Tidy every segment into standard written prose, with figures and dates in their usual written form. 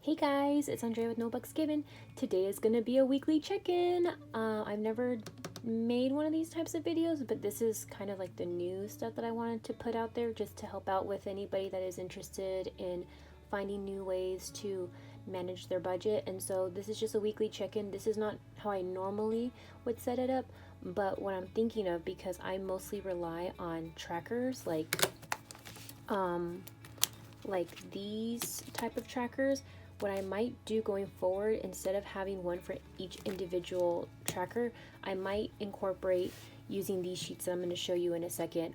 Hey guys, it's Andrea with No Bucks Given. Today is gonna be a weekly check-in. I've never made one of these types of videos, but this is kind of like the new stuff that I wanted to put out there just to help out with anybody that is interested in finding new ways to manage their budget. And so this is just a weekly check-in. This is not how I normally would set it up, but what I'm thinking of, because I mostly rely on trackers like these type of trackers. What I might do going forward, instead of having one for each individual tracker, I might incorporate using these sheets that I'm going to show you in a second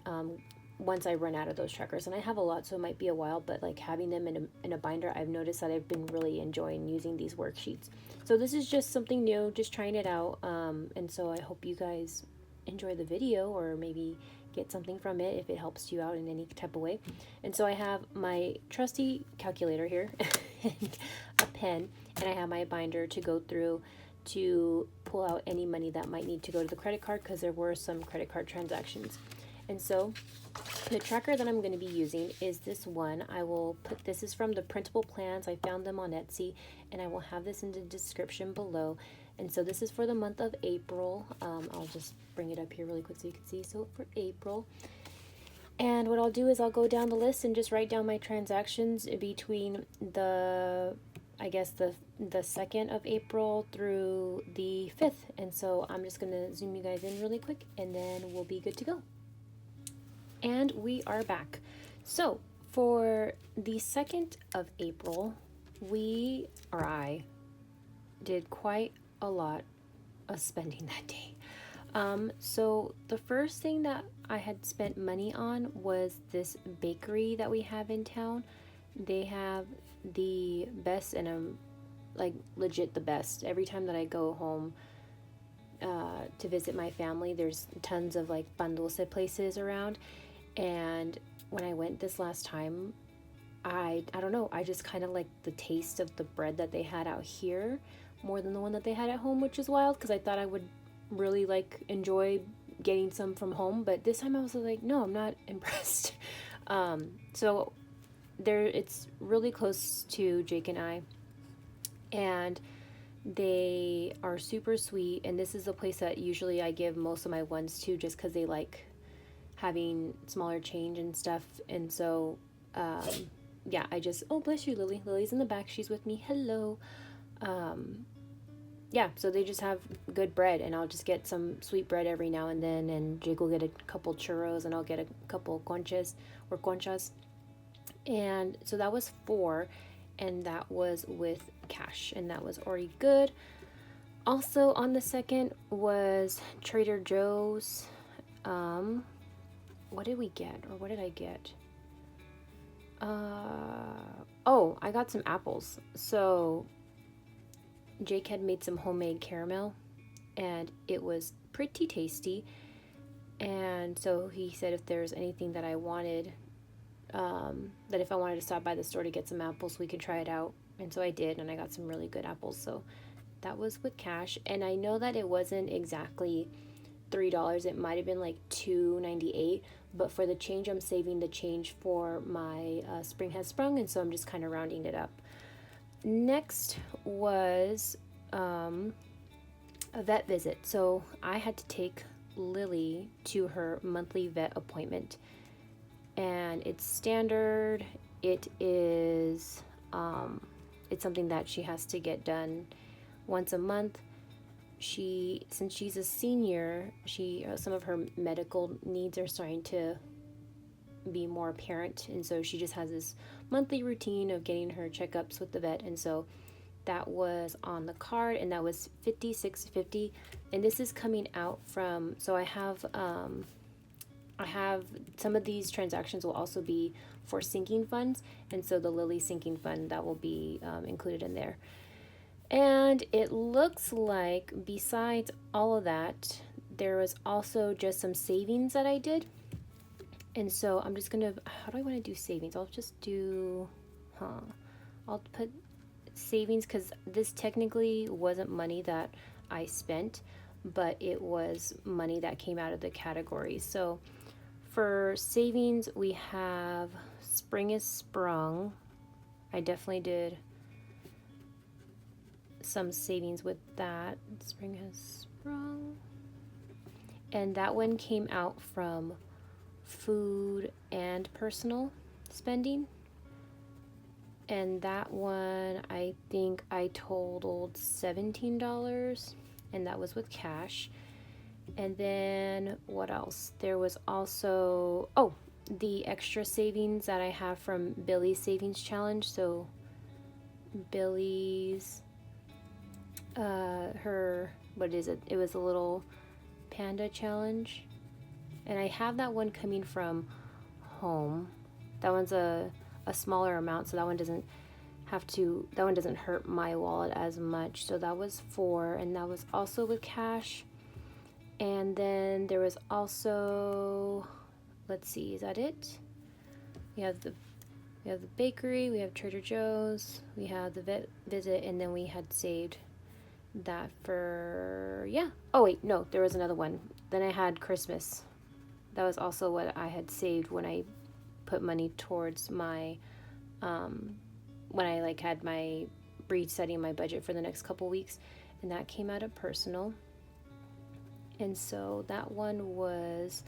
once I run out of those trackers. And I have a lot, so it might be a while, but like having them in a binder, I've noticed that I've been really enjoying using these worksheets. So this is just something new, just trying it out. And so I hope you guys enjoy the video, or maybe get something from it if it helps you out in any type of way. And so I have my trusty calculator here and a pen, and I have my binder to go through to pull out any money that might need to go to the credit card, because there were some credit card transactions. And so the tracker that I'm going to be using is this one. This is from ThePrintablePlans. I found them on Etsy, and I will have this in the description below. And so this is for the month of April. I'll just bring it up here really quick so you can see. So for April, and what I'll do is I'll go down the list and just write down my transactions between the 2nd of April through the 5th. And so I'm just going to zoom you guys in really quick, and then we'll be good to go. And we are back. So for the 2nd of April, I did quite a lot of spending that day. So the first thing that I had spent money on was this bakery that we have in town. They have the best, and I'm like legit the best. Every time that I go home to visit my family, there's tons of like pan dulce places around. And when I went this last time, I don't know, I just kind of like the taste of the bread that they had out here more than the one that they had at home, which is wild, because I thought I would really like enjoy getting some from home, but this time I was like, no, I'm not impressed. So it's really close to Jake and I, and they are super sweet, and this is the place that usually I give most of my ones to, just because they like having smaller change and stuff. And so yeah, oh, bless you, Lily. Lily's in the back, she's with me. Hello. Yeah, so they just have good bread, and I'll just get some sweet bread every now and then, and Jake will get a couple churros, and I'll get a couple conchas. And so that was 4, and that was with cash, and that was already good. Also on the 2nd was Trader Joe's. What did we get, or what did I get? Oh, I got some apples. So Jake had made some homemade caramel, and it was pretty tasty. And so he said if there's anything that I wanted, that if I wanted to stop by the store to get some apples, we could try it out. And so I did, and I got some really good apples. So that was with cash. And I know that it wasn't exactly $3. It might have been like $2.98, but for the change, I'm saving the change for my spring has sprung, and so I'm just kind of rounding it up. Next was a vet visit. So I had to take Lily to her monthly vet appointment, and it's standard. It is it's something that she has to get done once a month. Since she's a senior, some of her medical needs are starting to be more apparent, and so she just has this monthly routine of getting her checkups with the vet. And so that was on the card, and that was $56.50. And this is coming out from, so I have some of these transactions will also be for sinking funds, and so the Lily sinking fund, that will be included in there. And it looks like besides all of that, there was also just some savings that I did. And so I'm just gonna, how do I want to do savings? I'll just do, I'll put savings, because this technically wasn't money that I spent, but it was money that came out of the category. So for savings, we have Spring is Sprung. I definitely did some savings with that. Spring has sprung. And that one came out from food and personal spending. And that one, I think I totaled $17, and that was with cash. And then what else? There was also, oh, the extra savings that I have from Billy's Savings Challenge. So Billy's, what is it? It was a little panda challenge. And I have that one coming from home. That one's a smaller amount, so that one doesn't hurt my wallet as much. So that was 4, and that was also with cash. And then there was also, let's see, is that it? We have the bakery, we have Trader Joe's, we have the vet visit, and then we had saved that for, yeah. Oh wait, no, there was another one. Then I had Christmas. That was also what I had saved when I put money towards my, when I like had my resetting my budget for the next couple weeks, and that came out of personal. And so that one was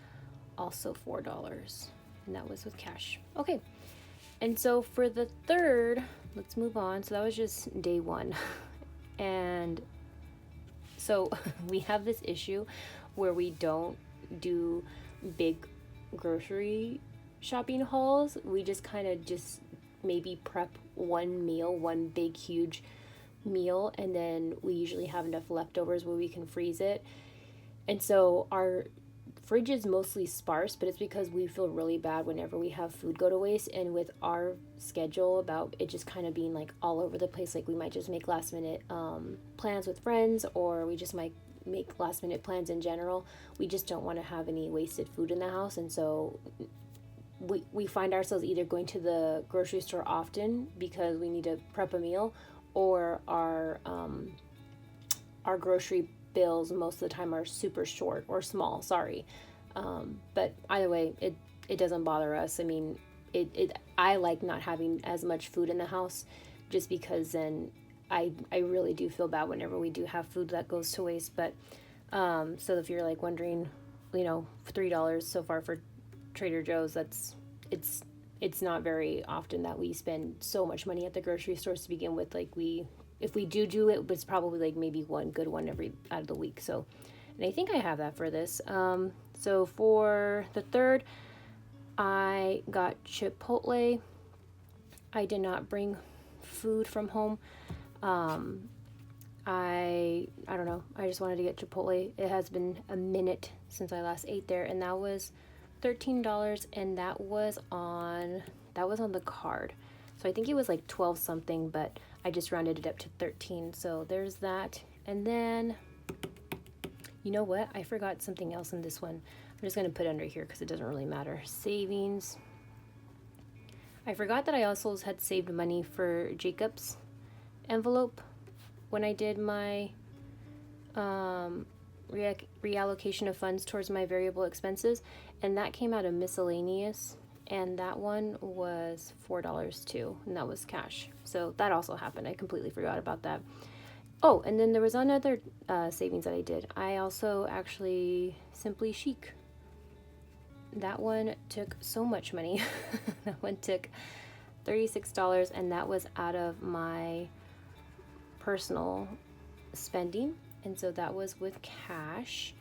also $4, and that was with cash. Okay, and so for the third, let's move on. So that was just day 1. And so we have this issue where we don't do big grocery shopping hauls. We just kind of just maybe prep one meal, one big huge meal, and then we usually have enough leftovers where we can freeze it. And so our fridge is mostly sparse, but it's because we feel really bad whenever we have food go to waste. And with our schedule about it just kind of being like all over the place, like we might just make last minute plans with friends, or we just might make last minute plans in general. We just don't want to have any wasted food in the house. And so we find ourselves either going to the grocery store often because we need to prep a meal, or our grocery bills most of the time are super short or small, sorry. But either way, it doesn't bother us. I mean, I like not having as much food in the house, just because then I really do feel bad whenever we do have food that goes to waste. But so if you're like wondering, $3 so far for Trader Joe's, it's not very often that we spend so much money at the grocery stores to begin with. Like if we do it, it's probably like maybe one good one every out of the week. So, and I think I have that for this. So for the third, I got Chipotle. I did not bring food from home. I don't know. I just wanted to get Chipotle. It has been a minute since I last ate there, and that was $13, and that was on the card. So I think it was like 12 something, but I just rounded it up to 13. So there's that. And then, you know what? I forgot something else in this one. I'm just going to put it under here because it doesn't really matter. Savings. I forgot that I also had saved money for Jacob's envelope when I did my reallocation of funds towards my variable expenses. And that came out of miscellaneous. And that one was $4 too, and that was cash. So that also happened. I completely forgot about that. Oh, and then there was another savings that I did. I also actually Simply Chic. That one took so much money. That one took $36, and that was out of my personal spending. And so that was with cash.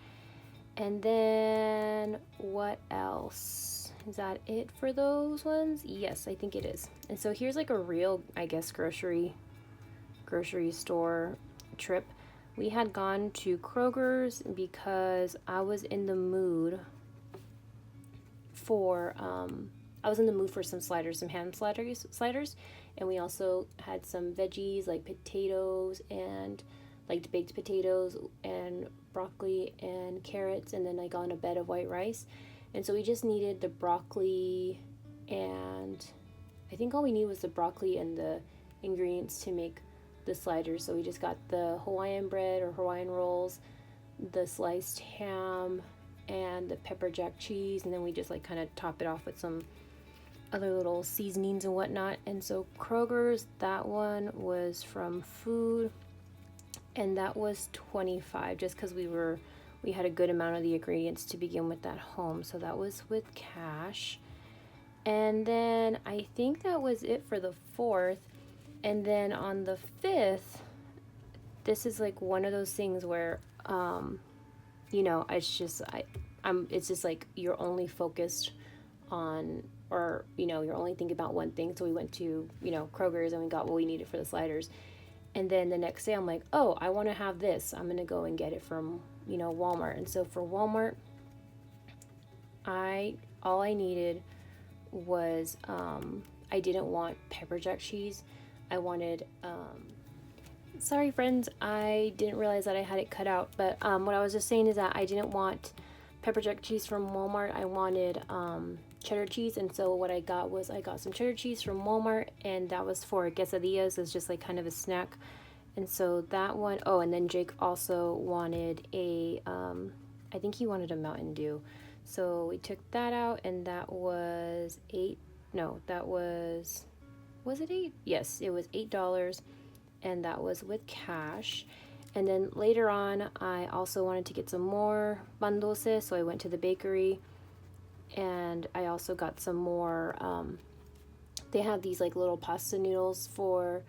And then what else? Is that it for those ones? Yes, I think it is. And so here's like a real, I guess, grocery store trip. We had gone to Kroger's because I was in the mood for some sliders, some ham sliders, and we also had some veggies like potatoes and like baked potatoes and broccoli and carrots, and then like on a bed of white rice. And so we just needed the broccoli, and I think all we needed was the broccoli and the ingredients to make the sliders. So we just got the Hawaiian bread or Hawaiian rolls, the sliced ham, and the pepper jack cheese, and then we just like kind of top it off with some other little seasonings and whatnot. And so Kroger's, that one was from food. and that was $25 just because we had a good amount of the ingredients to begin with at home. So that was with cash. And then I think that was it for the 4th. And then on the 5th, this is like one of those things where you know, it's just like you're only focused on, or you know, you're only thinking about one thing. So we went to, you know, Kroger's and we got what we needed for the sliders. And then the next day I'm like, oh, I want to have this. I'm going to go and get it from, you know, Walmart. And so for Walmart, all I needed was, I didn't want pepper jack cheese. I wanted, sorry friends, I didn't realize that I had it cut out. But what I was just saying is that I didn't want pepper jack cheese from Walmart. I wanted cheddar cheese, and so what I got was I got some cheddar cheese from Walmart, and that was for quesadillas. It's just like kind of a snack. And so that one, oh, and then Jake also wanted a I think he wanted a Mountain Dew. So we took that out, and that was $8. No, that was it $8? Yes, it was $8, and that was with cash. And then later on, I also wanted to get some more pan dulce, so I went to the bakery, and I also got some more, they have these like little pasta noodles for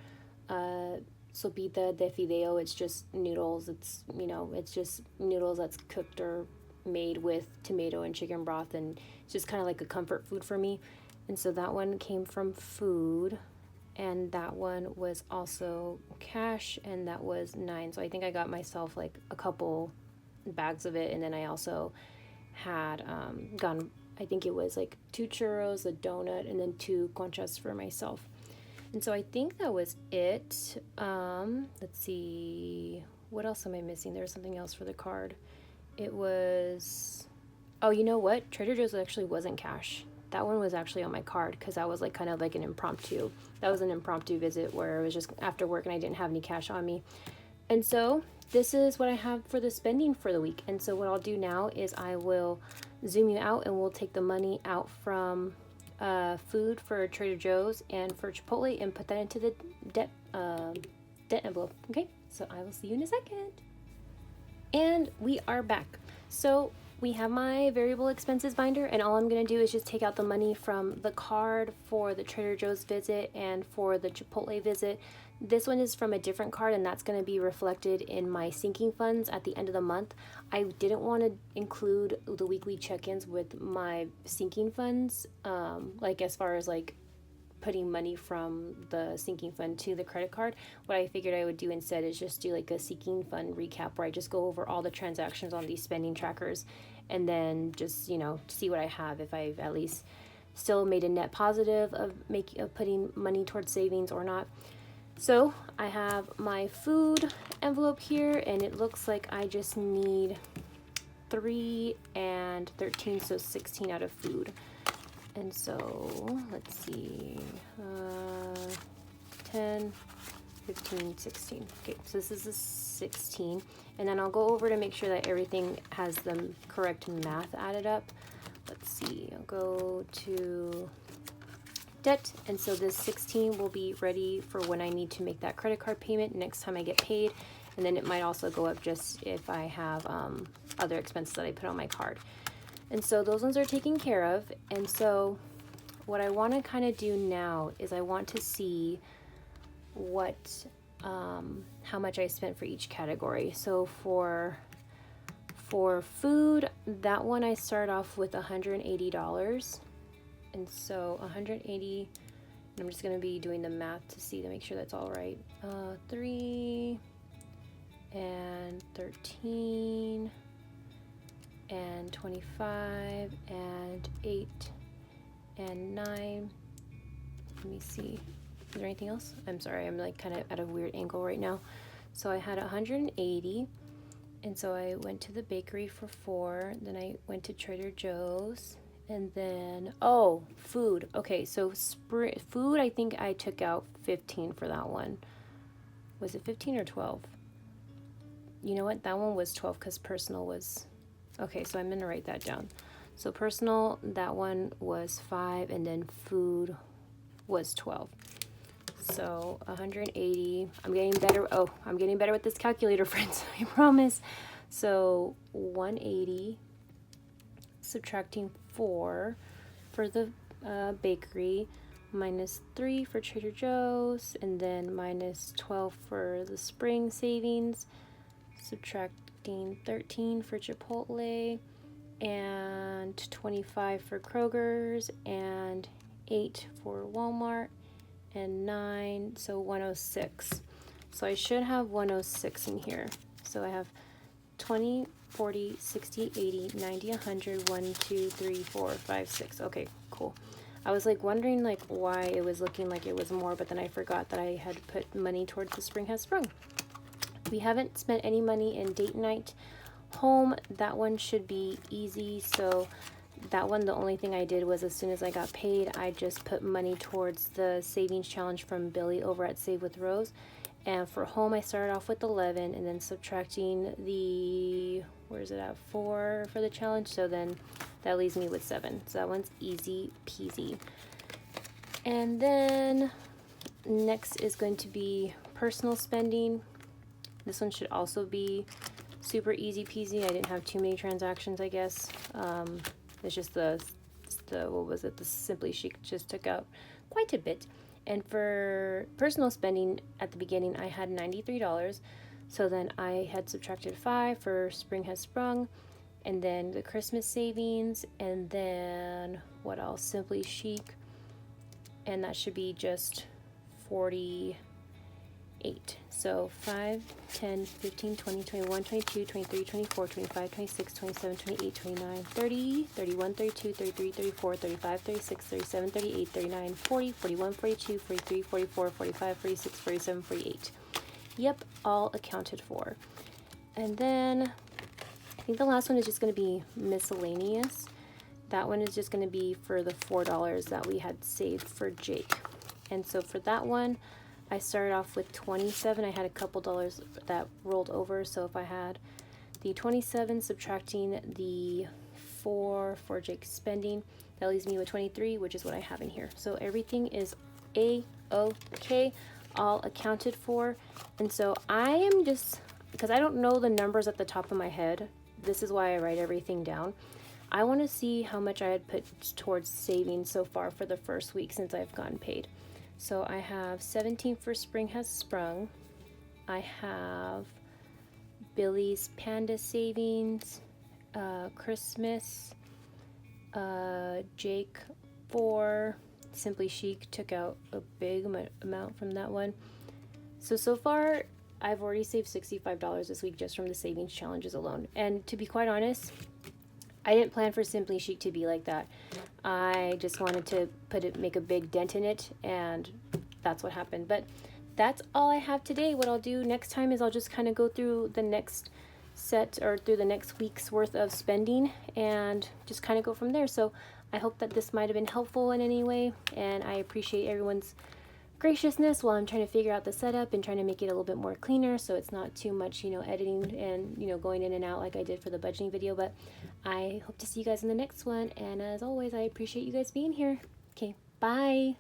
sopita de fideo. It's just noodles. It's, you know, it's just noodles that's cooked or made with tomato and chicken broth, and it's just kind of like a comfort food for me. And so that one came from food, and that one was also cash, and that was $9. So I think I got myself like a couple bags of it, and then I also had gone, I think it was like 2 churros, a donut, and then 2 conchas for myself. And so I think that was it. Let's see, what else am I missing? There was something else for the card. It was, oh, you know what? Trader Joe's actually wasn't cash. That one was actually on my card because that was like kind of like an impromptu. That was an impromptu visit where it was just after work and I didn't have any cash on me. And so this is what I have for the spending for the week. And so what I'll do now is I will zoom you out, and we'll take the money out from food for Trader Joe's and for Chipotle and put that into the debt envelope. Okay, so I will see you in a second. And we are back. So we have my variable expenses binder, and all I'm going to do is just take out the money from the card for the Trader Joe's visit and for the Chipotle visit. This one is from a different card, and that's going to be reflected in my sinking funds at the end of the month. I didn't want to include the weekly check-ins with my sinking funds, like as far as like putting money from the sinking fund to the credit card. What I figured I would do instead is just do like a sinking fund recap where I just go over all the transactions on these spending trackers, and then just, you know, see what I have, if I've at least still made a net positive of putting money towards savings or not. So I have my food envelope here, and it looks like I just need 3 and 13, so 16 out of food. And so let's see, 10, 15, 16. Okay, so this is a 16. And then I'll go over to make sure that everything has the correct math added up. Let's see, I'll go to debt. And so this 16 will be ready for when I need to make that credit card payment next time I get paid. And then it might also go up just if I have other expenses that I put on my card. And so those ones are taken care of. And so what I want to kind of do now is I want to see what, how much I spent for each category. So for food, that one I start off with $180. And so 180, I'm just going to be doing the math to make sure that's all right. 3 and 13 and 25 and 8 and 9. Let me see. Is there anything else? I'm sorry, I'm like kind of at a weird angle right now. So I had 180, and so I went to the bakery for 4, then I went to Trader Joe's, and then, oh, food. Okay, so food, I think I took out 15 for that one. Was it 15 or 12? You know what? That one was 12 because personal was... Okay, so I'm going to write that down. So personal, that one was 5, and then food was 12. So 180, I'm getting better. Oh, I'm getting better with this calculator, friends, I promise. So 180 subtracting 4 for the bakery, minus 3 for Trader Joe's, and then minus 12 for the spring savings, subtracting 13 for Chipotle, and 25 for Kroger's, and 8 for Walmart, and 9, so 106. So I should have 106 in here. So I have 20, 40, 60, 80, 90, 100, 1, 2, 3, 4, 5, 6. Okay, cool. I was like wondering like why it was looking like it was more, but then I forgot that I had put money towards the Spring Has Sprung. We haven't spent any money in date night home. That one should be easy. So that one, the only thing I did was as soon as I got paid, I just put money towards the savings challenge from Billy over at Save with Rose. And for home, I started off with 11 and then subtracting the, where is it at, 4 for the challenge. So then that leaves me with 7. So that one's easy peasy. And then next is going to be personal spending. This one should also be super easy peasy. I didn't have too many transactions, I guess. It's just the what was it? The Simply Chic just took out quite a bit. And for personal spending at the beginning, I had $93. So then I had subtracted 5 for Spring Has Sprung, and then the Christmas savings, and then what else? Simply Chic, and that should be just 48. So 5, 10, 15, 20, 21, 22, 23, 24, 25, 26, 27, 28, 29, 30, 31, 32, 33, 34, 35, 36, 37, 38, 39, 40, 41, 42, 43, 44, 45, 46, 47, 48. Yep, all accounted for. And then I think the last one is just going to be miscellaneous. That one is just going to be for the $4 that we had saved for Jake. And so for that one, I started off with 27. I had a couple dollars that rolled over. So if I had the 27 subtracting the 4 for Jake's spending, that leaves me with 23, which is what I have in here. So everything is A-OK, all accounted for. And so I am just, because I don't know the numbers at the top of my head, this is why I write everything down. I want to see how much I had put towards savings so far for the first week since I've gotten paid. So I have 17 for Spring Has Sprung. I have Billy's Panda savings, Christmas, Jake 4, Simply Chic took out a big amount from that one. So far, I've already saved $65 this week just from the savings challenges alone. And to be quite honest, I didn't plan for Simply Chic to be like that. I just wanted to make a big dent in it, and that's what happened. But that's all I have today. What I'll do next time is I'll just kind of go through the next set or through the next week's worth of spending and just kind of go from there. So I hope that this might have been helpful in any way, and I appreciate everyone's graciousness while I'm trying to figure out the setup and trying to make it a little bit more cleaner so it's not too much, editing and, going in and out like I did for the budgeting video. But I hope to see you guys in the next one, and as always, I appreciate you guys being here. Okay, bye.